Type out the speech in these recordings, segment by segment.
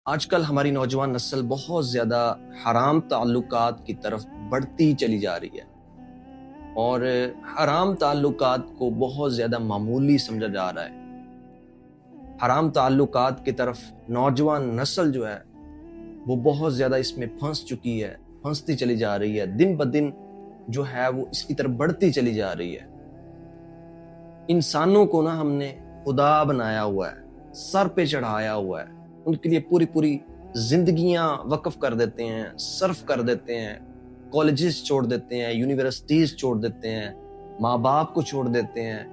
آج کل ہماری نوجوان نسل بہت زیادہ حرام تعلقات کی طرف بڑھتی چلی جا رہی ہے اور حرام تعلقات کو بہت زیادہ معمولی سمجھا جا رہا ہے۔ حرام تعلقات کی طرف نوجوان نسل جو ہے وہ بہت زیادہ اس میں پھنس چکی ہے، پھنستی چلی جا رہی ہے، دن بدن جو ہے وہ اس کی طرف بڑھتی چلی جا رہی ہے۔ انسانوں کو نا ہم نے خدا بنایا ہوا ہے، سر پہ چڑھایا ہوا ہے، ان کے لیے پوری زندگیاں وقف کر دیتے ہیں، صرف کر دیتے ہیں، کالجز چھوڑ دیتے ہیں، یونیورسٹیز چھوڑ دیتے ہیں، ماں باپ کو چھوڑ دیتے ہیں،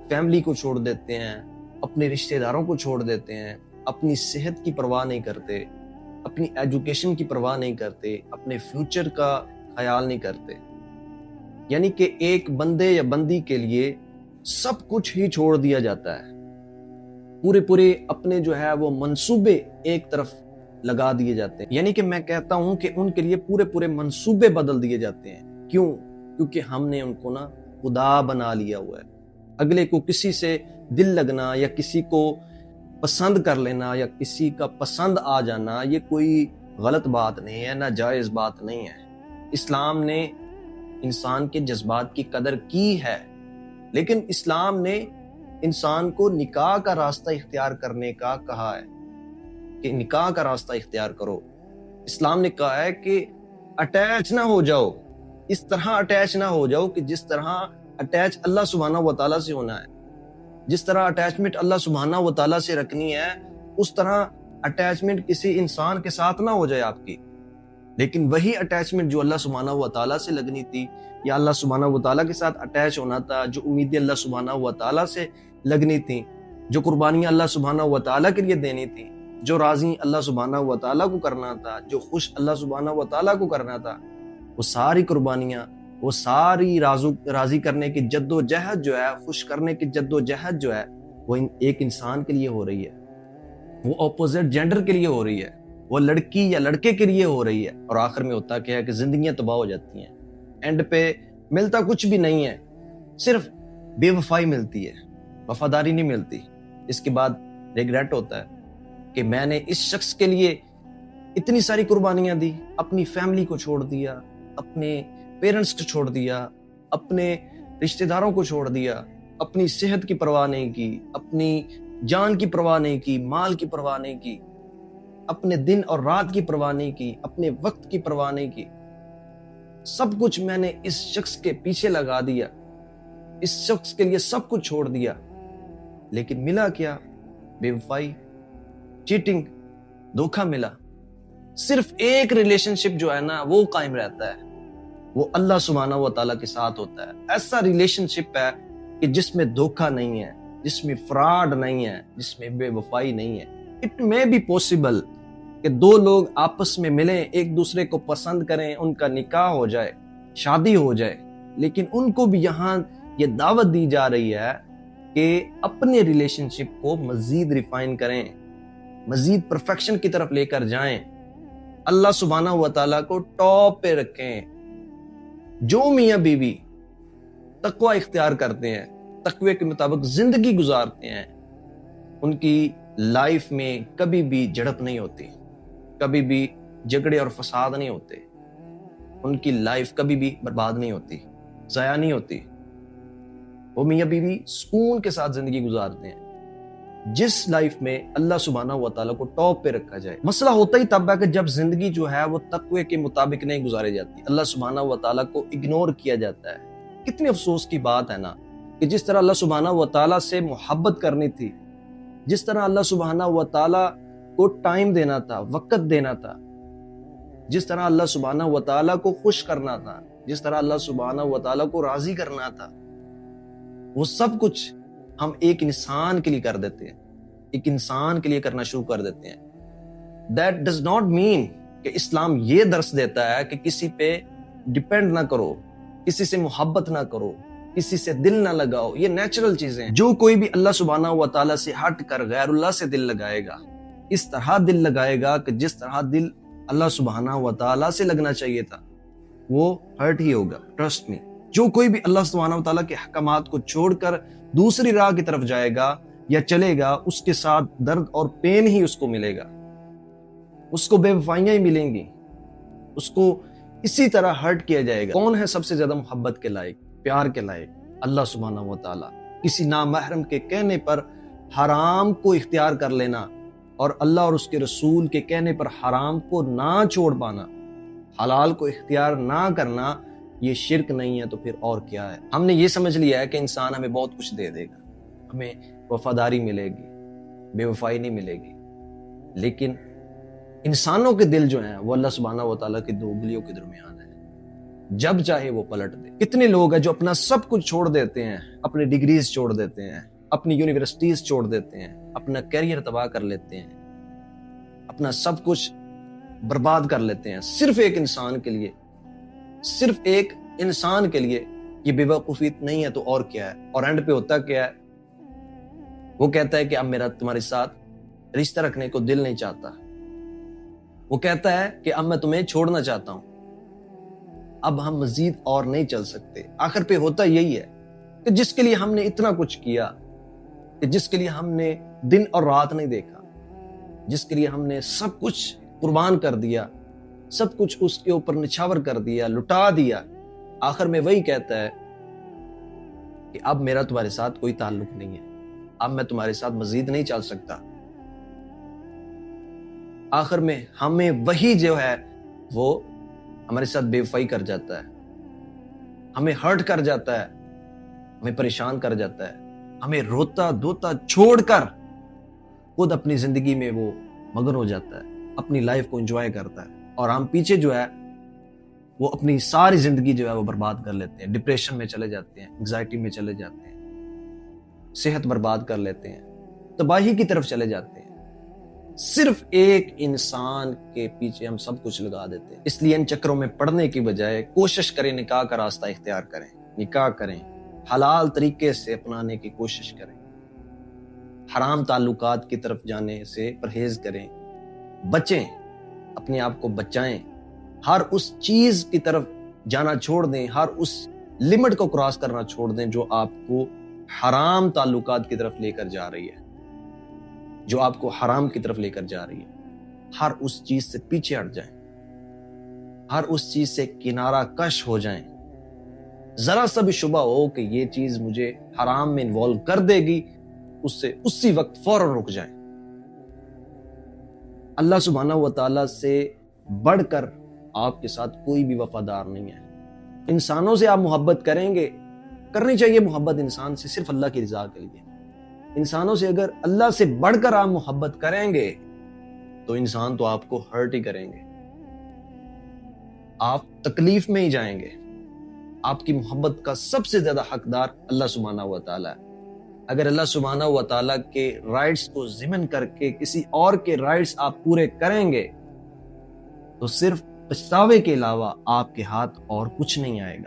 فیملی کو چھوڑ دیتے ہیں، اپنے رشتہ داروں کو چھوڑ دیتے ہیں، اپنی صحت کی پرواہ نہیں کرتے، اپنی ایجوکیشن کی پرواہ نہیں کرتے، اپنے فیوچر کا خیال نہیں کرتے۔ یعنی کہ ایک بندے یا بندی کے لیے سب کچھ ہی چھوڑ دیا جاتا ہے، پورے اپنے جو ہے وہ منصوبے ایک طرف لگا دیے جاتے ہیں۔ یعنی کہ میں کہتا ہوں کہ ان کے لیے پورے منصوبے بدل دیے جاتے ہیں۔ کیوں؟ کیونکہ ہم نے ان کو نا خدا بنا لیا ہوا ہے۔ اگلے کو کسی سے دل لگنا یا کسی کو پسند کر لینا یا کسی کا پسند آ جانا یہ کوئی غلط بات نہیں ہے، ناجائز بات نہیں ہے۔ اسلام نے انسان کے جذبات کی قدر کی ہے، لیکن اسلام نے انسان کو نکاح کا راستہ اختیار کرنے کا کہا ہے کہ نکاح کا راستہ اختیار کرو۔ اسلام نے کہا ہے کہ اٹیچ نہ ہو جاؤ، اس طرح اٹیچ نہ ہو جاؤ کہ جس طرح اٹیچ اللہ سبحانہ و تعالیٰ سے ہونا ہے، جس طرح اٹیچمنٹ اللہ سبحانہ و تعالیٰ سے رکھنی ہے اس طرح اٹیچمنٹ کسی انسان کے ساتھ نہ ہو جائے آپ کی۔ لیکن وہی اٹیچمنٹ جو اللہ سبحانہ و تعالیٰ سے لگنی تھی یا اللہ سبحانہ و تعالیٰ کے ساتھ اٹیچ ہونا تھا، جو امیدیں اللہ سبحانہ و تعالیٰ سے لگنی تھیں، جو قربانیاں اللہ سبحانہ و تعالیٰ کے لیے دینی تھیں، جو راضی اللہ سبحانہ و تعالیٰ کو کرنا تھا، جو خوش اللہ سبحانہ و تعالیٰ کو کرنا تھا، وہ ساری قربانیاں، وہ ساری راضی کرنے کی جد و جہد جو ہے، خوش کرنے کی جد و جہد جو ہے وہ ایک انسان کے لیے ہو رہی ہے، وہ اپوزٹ جینڈر کے لیے ہو رہی ہے، وہ لڑکی یا لڑکے کے لیے ہو رہی ہے، اور آخر میں ہوتا کیا ہے کہ زندگیاں تباہ ہو جاتی ہیں۔ اینڈ پہ ملتا کچھ بھی نہیں ہے، صرف بے وفائی ملتی ہے، وفاداری نہیں ملتی۔ اس کے بعد ریگریٹ ہوتا ہے کہ میں نے اس شخص کے لیے اتنی ساری قربانیاں دی، اپنی فیملی کو چھوڑ دیا، اپنے پیرنٹس کو چھوڑ دیا، اپنے رشتہ داروں کو چھوڑ دیا، اپنی صحت کی پرواہ نہیں کی، اپنی جان کی پرواہ نہیں کی، مال کی پرواہ نہیں کی، اپنے دن اور رات کی پرواہ نہیں کی، اپنے وقت کی پرواہ نہیں کی۔ سب کچھ میں نے اس شخص کے پیچھے لگا دیا، اس شخص کے لیے سب کچھ چھوڑ دیا، لیکن ملا کیا؟ بے وفائی، چیٹنگ، دھوکہ ملا۔ صرف ایک ریلیشن شپ جو ہے نا وہ قائم رہتا ہے، وہ اللہ سبحانہ و تعالیٰ کے ساتھ ہوتا ہے۔ ایسا ریلیشن شپ ہے کہ جس میں دھوکہ نہیں ہے، جس میں فراڈ نہیں ہے، جس میں بے وفائی نہیں ہے۔ اٹ میں بی پاسبل کہ دو لوگ آپس میں ملیں، ایک دوسرے کو پسند کریں، ان کا نکاح ہو جائے، شادی ہو جائے، لیکن ان کو بھی یہاں یہ دعوت دی جا رہی ہے کہ اپنے ریلیشن شپ کو مزید ریفائن کریں، مزید پرفیکشن کی طرف لے کر جائیں، اللہ سبحانہ و تعالیٰ کو ٹاپ پہ رکھیں۔ جو میاں بیوی تقوی اختیار کرتے ہیں، تقوی کے مطابق زندگی گزارتے ہیں، ان کی لائف میں کبھی بھی جھڑپ نہیں ہوتی، کبھی بھی جھگڑے اور فساد نہیں ہوتے، ان کی لائف کبھی بھی برباد نہیں ہوتی، ضائع نہیں ہوتی۔ وہ میاں بیوی سکون کے ساتھ زندگی گزارتے ہیں جس لائف میں اللہ سبحانہ و تعالیٰ کو ٹاپ پہ رکھا جائے۔ مسئلہ ہوتا ہی تب ہے کہ جب زندگی جو ہے وہ تقوی کے مطابق نہیں گزاری جاتی، اللہ سبحانہ و تعالیٰ کو اگنور کیا جاتا ہے۔ کتنی افسوس کی بات ہے نا کہ جس طرح اللہ سبحانہ و تعالیٰ سے محبت کرنی تھی، جس طرح اللہ سبحانہ و تعالیٰ کو ٹائم دینا تھا، وقت دینا تھا، جس طرح اللہ سبحانہ و تعالیٰ کو خوش کرنا تھا، جس طرح اللہ سبحانہ و تعالیٰ کو راضی کرنا تھا، وہ سب کچھ ہم ایک انسان کے لیے کر دیتے ہیں، ایک انسان کے لیے کرنا شروع کر دیتے ہیں۔ That does not mean کہ اسلام یہ درس دیتا ہے کہ کسی پہ ڈیپینڈ نہ کرو، کسی سے محبت نہ کرو، کسی سے دل نہ لگاؤ۔ یہ نیچرل چیزیں ہیں۔ جو کوئی بھی اللہ سبحانہ و تعالیٰ سے ہٹ کر غیر اللہ سے دل لگائے گا، اس طرح دل لگائے گا کہ جس طرح دل اللہ سبحانہ و تعالیٰ سے لگنا چاہیے تھا، وہ ہرٹ ہی ہوگا، ٹرسٹ می۔ جو کوئی بھی اللہ سبحانہ و تعالیٰ کے احکامات کو چھوڑ کر دوسری راہ کی طرف جائے گا یا چلے گا، اس کے ساتھ درد اور پین ہی اس کو ملے گا۔ اس کو بے وفائیاں ہی ملیں گی، اس کو اسی طرح ہرٹ کیا جائے گا۔ کون ہے سب سے زیادہ محبت کے لائق، پیار کے لائق؟ اللہ سبحانہ و تعالیٰ۔ کسی نامحرم کے کہنے پر حرام کو اختیار کر لینا اور اللہ اور اس کے رسول کے کہنے پر حرام کو نہ چھوڑ پانا، حلال کو اختیار نہ کرنا، یہ شرک نہیں ہے تو پھر اور کیا ہے؟ ہم نے یہ سمجھ لیا ہے کہ انسان ہمیں بہت کچھ دے دے گا، ہمیں وفاداری ملے گی، بے وفائی نہیں ملے گی، لیکن انسانوں کے دل جو ہیں وہ اللہ سبحانہ و تعالیٰ کی دو انگلیوں کے درمیان ہے، جب چاہے وہ پلٹ دے۔ کتنے لوگ ہیں جو اپنا سب کچھ چھوڑ دیتے ہیں، اپنی ڈگریز چھوڑ دیتے ہیں، اپنی یونیورسٹیز چھوڑ دیتے ہیں، اپنا کیریئر تباہ کر لیتے ہیں، اپنا سب کچھ برباد کر لیتے ہیں صرف ایک انسان کے لیے، صرف ایک انسان کے لیے۔ یہ بے وقوفی نہیں ہے تو اور کیا ہے؟ اور اینڈ پہ ہوتا کیا ہے؟ وہ کہتا ہے کہ اب میرا تمہارے ساتھ رشتہ رکھنے کو دل نہیں چاہتا، وہ کہتا ہے کہ اب میں تمہیں چھوڑنا چاہتا ہوں، اب ہم مزید اور نہیں چل سکتے۔ آخر پہ ہوتا یہی ہے کہ جس کے لیے ہم نے اتنا کچھ کیا، کہ جس کے لیے ہم نے دن اور رات نہیں دیکھا، جس کے لیے ہم نے سب کچھ قربان کر دیا، سب کچھ اس کے اوپر نچھاور کر دیا، لٹا دیا، آخر میں وہی کہتا ہے کہ اب میرا تمہارے ساتھ کوئی تعلق نہیں ہے، اب میں تمہارے ساتھ مزید نہیں چل سکتا۔ آخر میں ہمیں وہی جو ہے وہ ہمارے ساتھ بے وفائی کر جاتا ہے، ہمیں ہرٹ کر جاتا ہے، ہمیں پریشان کر جاتا ہے، ہمیں روتا دھوتا چھوڑ کر خود اپنی زندگی میں وہ مگن ہو جاتا ہے، اپنی لائف کو انجوائے کرتا ہے، اور ہم پیچھے جو ہے وہ اپنی ساری زندگی جو ہے وہ برباد کر لیتے ہیں، ڈپریشن میں چلے جاتے ہیں، انگزائٹی میں چلے جاتے ہیں، صحت برباد کر لیتے ہیں، تباہی کی طرف چلے جاتے ہیں۔ صرف ایک انسان کے پیچھے ہم سب کچھ لگا دیتے ہیں۔ اس لیے ان چکروں میں پڑنے کی بجائے کوشش کریں نکاح کا راستہ اختیار کریں، نکاح کریں، حلال طریقے سے اپنانے کی کوشش کریں، حرام تعلقات کی طرف جانے سے پرہیز کریں، بچیں، اپنے آپ کو بچائیں، ہر اس چیز کی طرف جانا چھوڑ دیں، ہر اس لمٹ کو کراس کرنا چھوڑ دیں جو آپ کو حرام تعلقات کی طرف لے کر جا رہی ہے، جو آپ کو حرام کی طرف لے کر جا رہی ہے۔ ہر اس چیز سے پیچھے ہٹ جائیں، ہر اس چیز سے کنارہ کش ہو جائیں۔ ذرا سا بھی شبہ ہو کہ یہ چیز مجھے حرام میں انوالو کر دے گی، اس سے اسی وقت فوراً رک جائیں۔ اللہ سبحانہ و تعالیٰ سے بڑھ کر آپ کے ساتھ کوئی بھی وفادار نہیں ہے۔ انسانوں سے آپ محبت کریں گے، کرنی چاہیے محبت انسان سے صرف اللہ کی رضا کے لیے۔ انسانوں سے اگر اللہ سے بڑھ کر آپ محبت کریں گے تو انسان تو آپ کو ہرٹ ہی کریں گے، آپ تکلیف میں ہی جائیں گے۔ آپ کی محبت کا سب سے زیادہ حقدار اللہ سبحانہ و تعالیٰ ہے۔ اگر اللہ سبحانہ و تعالیٰ کے رائٹس کو ضمن کر کے کسی اور کے رائٹس آپ پورے کریں گے تو صرف پچھتاوے کے علاوہ آپ کے ہاتھ اور کچھ نہیں آئے گا۔